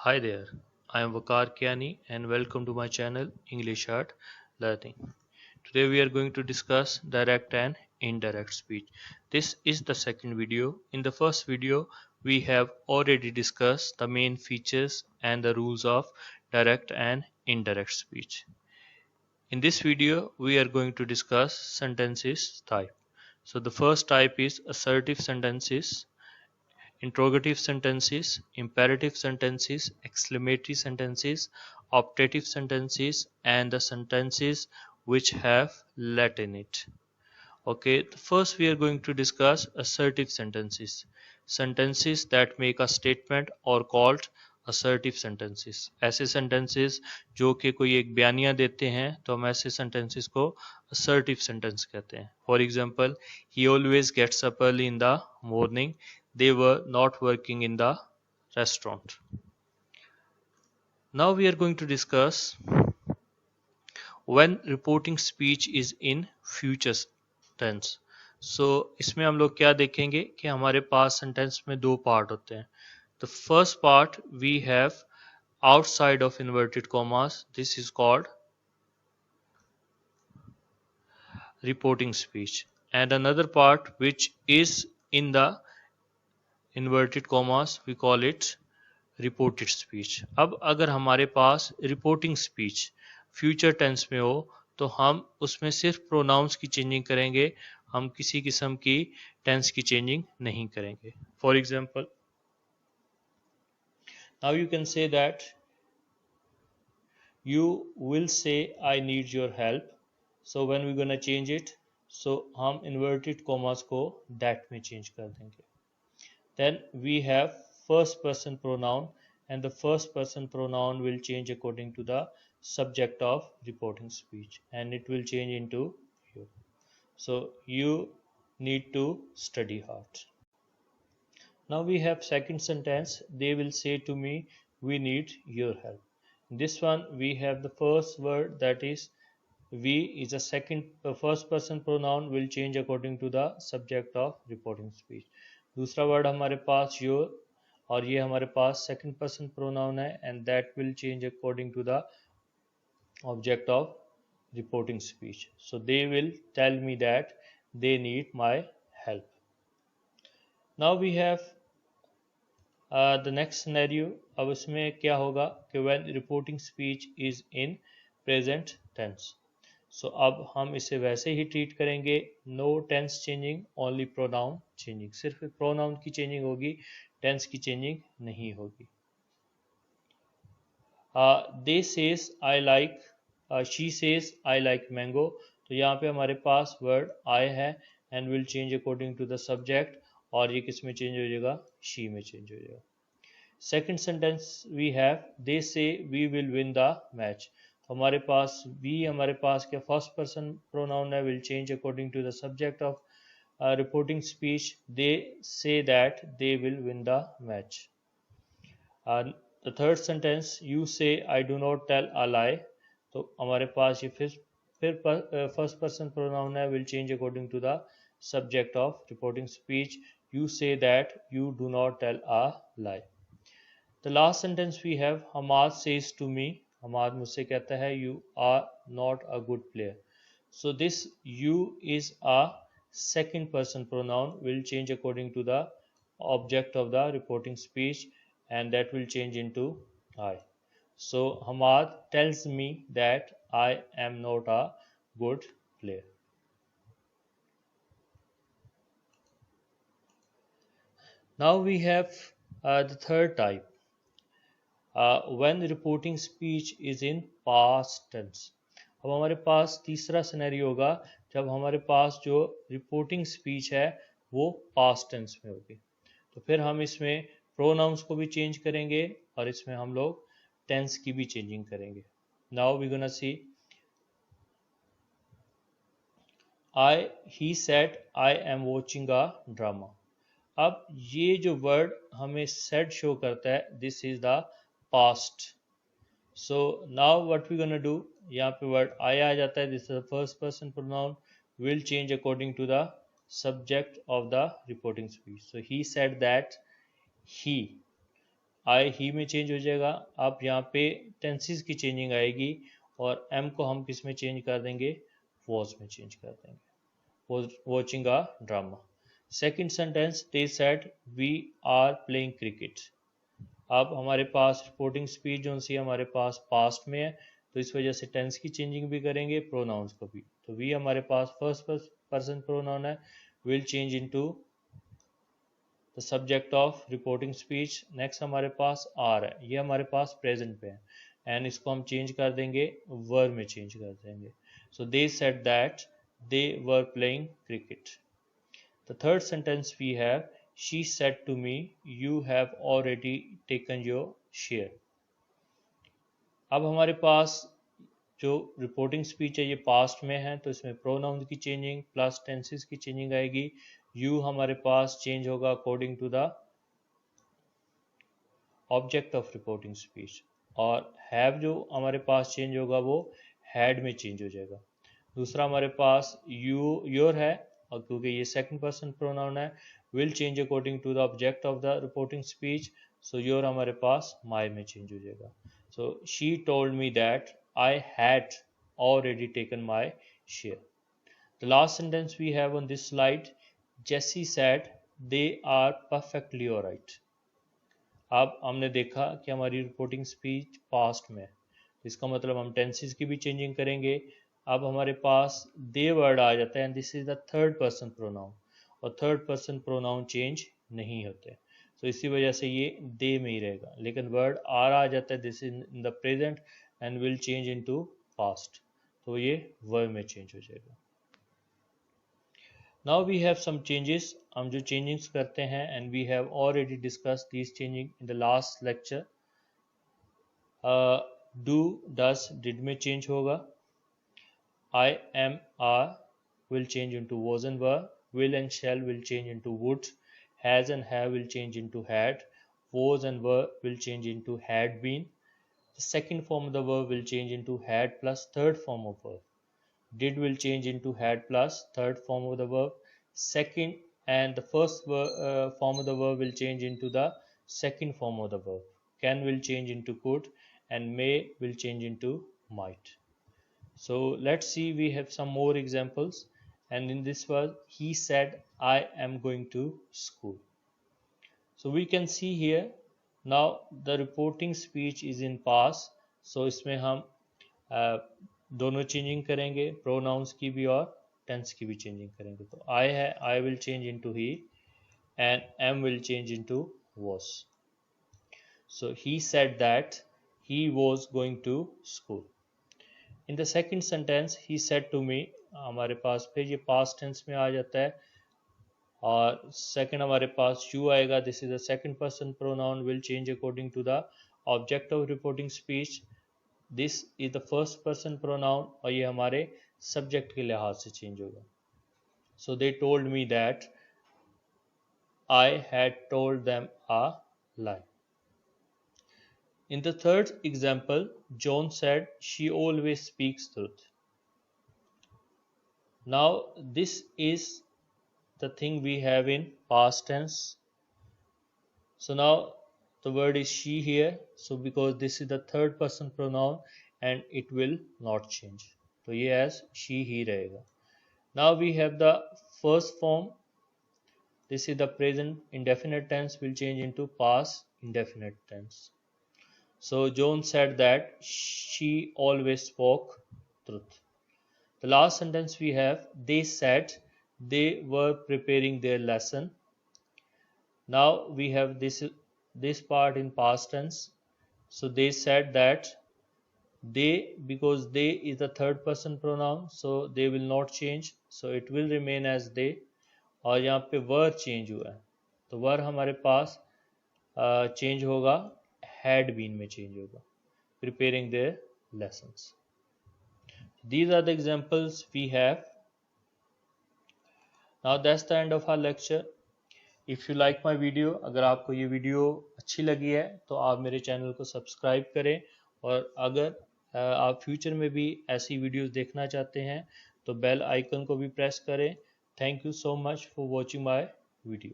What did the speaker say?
Hi there, I am Vakar Kiani and welcome to my channel English Art Learning. Today we are going to discuss direct and indirect speech. This is the second video. In the first video, we have already discussed the main features and the rules of direct and indirect speech. In this video, we are going to discuss sentences type. So the first type is assertive sentences, interrogative sentences, imperative sentences, exclamatory sentences, optative sentences, and the sentences which have let in it. Okay, first we are going to discuss assertive sentences. Sentences that make a statement or called assertive sentences. ऐसे sentences जो कि कोई एक बयानिया देते हैं तो हम ऐसे sentences को assertive sentence कहते हैं. For example, he always gets up early in the morning. They were not working in the restaurant. Now we are going to discuss when reporting speech is in future tense. So इसमें हम लोग क्या देखेंगे कि हमारे पास sentence में दो part होते हैं. The first part we have outside of inverted commas. This is called reporting speech, and another part which is in the inverted commas we call it reported speech. अब अगर हमारे पास रिपोर्टिंग स्पीच फ्यूचर टेंस में हो तो हम उसमें सिर्फ pronounce की चेंजिंग करेंगे, हम किसी किस्म की टेंस की चेंजिंग नहीं करेंगे. For example, now you can say that you will say I need your help. So when we gonna change it, so हम inverted commas को that में change कर देंगे. Then we have first person pronoun, and the first person pronoun will change according to the subject of reporting speech, and it will change into you. So you need to study hard. Now we have second sentence, they will say to me we need your help. In this one we have the first word, that is we is a first person pronoun will change according to the subject of reporting speech. दूसरा word हमारे पास your और ये हमारे पास second person pronoun है, and that will change according to the object of reporting speech. So they will tell me that they need my help. Now we have the next scenario. अब इसमें क्या होगा कि when reporting speech is in present tense. So अब हम इसे वैसे ही ट्रीट करेंगे, no tense changing, only pronoun changing. सिर्फ प्रोनाउन की चेंजिंग होगी, टेंस की चेंजिंग नहीं होगी. They says I like, she says I like mango. तो यहाँ पे हमारे पास वर्ड आई है and will change according to the subject, और ये किस में चेंज हो जाएगा, शी में चेंज हो जाएगा. Second sentence we have they say we will win the match. तो हमारे पास वी हमारे पास क्या फर्स्ट पर्सन प्रोनाउन है, will change according to the subject of reporting speech. They say that they will win the match. The third sentence you say I do not tell a lie. तो हमारे पास ये फिर first person pronoun है, will change according to the subject of reporting speech. You say that you do not tell a lie. The last sentence we have Hamad says to me, Hamad मुझसे कहता है you are not a good player. So this you is a second person pronoun, will change according to the object of the reporting speech, and that will change into I. So Hamad tells me that I am not a good player. Now we have the third type, when reporting speech is in past tense. अब हमारे पास तीसरा scenario होगा जब हमारे पास जो reporting speech है वो past tense में होगी. तो फिर हम इसमें प्रोनाउंस को भी चेंज करेंगे और इसमें हम लोग टेंस की भी चेंजिंग करेंगे. Now we gonna see I he said I am watching a drama. अब ये जो वर्ड हमें सेड शो करता है, this is the past. So now what we gonna do, यहाँ पे वर्ड आई आ जाता है, this is the first person pronoun, will change according to the subject of the reporting speech. So he said that, he I he में change हो जाएगा। अब यहाँ पे टेंसेस की चेंजिंग आएगी और एम को हम किस में चेंज कर देंगे, वॉज में चेंज कर देंगे, was watching a drama. Second sentence, they said we are playing cricket. अब हमारे पास रिपोर्टिंग स्पीच जो सी हमारे पास पास्ट में है, तो इस वजह से टेंस की चेंजिंग भी करेंगे, प्रोनाउंस को भी। तो वी हमारे पास फर्स्ट पर्सन प्रोनाउन है, will change into the subject of reporting speech. Next हमारे पास आर है, ये हमारे पास प्रेजेंट पे है, एंड इसको हम चेंज कर देंगे, वर में चेंज कर देंगे। So they said that they were playing cricket. The third sentence we have, she said to me you have already taken your share। अब हमारे पास जो रिपोर्टिंग स्पीच है ये पास्ट में है, तो इसमें प्रोनाउन की चेंजिंग प्लस टेंसेस की चेंजिंग आएगी। यू हमारे पास चेंज होगा according to the object of reporting speech, और हैव जो हमारे पास चेंज होगा वो हैड में चेंज हो जाएगा। दूसरा हमारे पास यू योर है, और क्योंकि ये सेकंड पर्सन प्रोनाउन है, will change according to the object of the reporting speech. So your हमारे पास माई में चेंज हो जाएगा। So she told me that I had already taken my share. The last sentence we have on this slide, Jessie said they are perfectly alright. अब हमने देखा कि हमारी रिपोर्टिंग स्पीच पास्ट में है, इसका मतलब हम टेंसेस की भी चेंजिंग करेंगे। अब हमारे पास दे वर्ड आ जाता है, and this is the third person pronoun, और थर्ड पर्सन प्रोनाउन चेंज नहीं होते, तो इसी वजह से ये दे में ही रहेगा। लेकिन वर्ड आर आ जाता है, this is in the present and will change into past, तो ये वर्ड में चेंज हो जाएगा। Now we have some changes, हम जो चेंजिंग्स करते हैं, and we have already discuss this changing in the last lecture. Do does did में चेंज होगा, I am are will change into was and were, will and shall will change into would, has and have will change into had, was and were will change into had been, the second form of the verb will change into had plus third form of verb, did will change into had plus third form of the verb, second and the first form of the verb will change into the second form of the verb, can will change into could, and may will change into might. So let's see, we have some more examples, and in this one he said I am going to school. So we can see here now the reporting speech is in past, so इसमें हम दोनों changing करेंगे, pronounce की भी और tense की भी changing करेंगे। तो आई है, I will change into he, and am will change into was. So he said that he was going to school. In the second sentence he said to me, हमारे पास फिर ये past tense में आ जाता है, और second हमारे पास you आएगा, this is the second person pronoun, will change according to the object of reporting speech, this is the first person pronoun, और ये हमारे subject के लिहाज से change होगा। So they told me that I had told them a lie. In the third example, John said she always speaks truth. Now this is the thing we have in past tense. So now the word is she here, so because this is the third person pronoun and it will not change, तो ये as she ही रहेगा। Now we have the first form, this is the present indefinite tense, will change into past indefinite tense. So John said that she always spoke truth. The last sentence we have, they said they were preparing their lesson. Now we have this part in past tense. So they said that they, because they is the third person pronoun, so they will not change, so it will remain as they, और यहाँ पे were change हुआ है, तो were हमारे पास change होगा, had been में change होगा, preparing their lessons. These are the examples we have. Now that's the end of our lecture. If you like my video, अगर आपको ये वीडियो अच्छी लगी है तो आप मेरे चैनल को सब्सक्राइब करें, और अगर आप फ्यूचर में भी ऐसी वीडियोस देखना चाहते हैं तो बेल आइकन को भी प्रेस करें। Thank you so much for watching my video.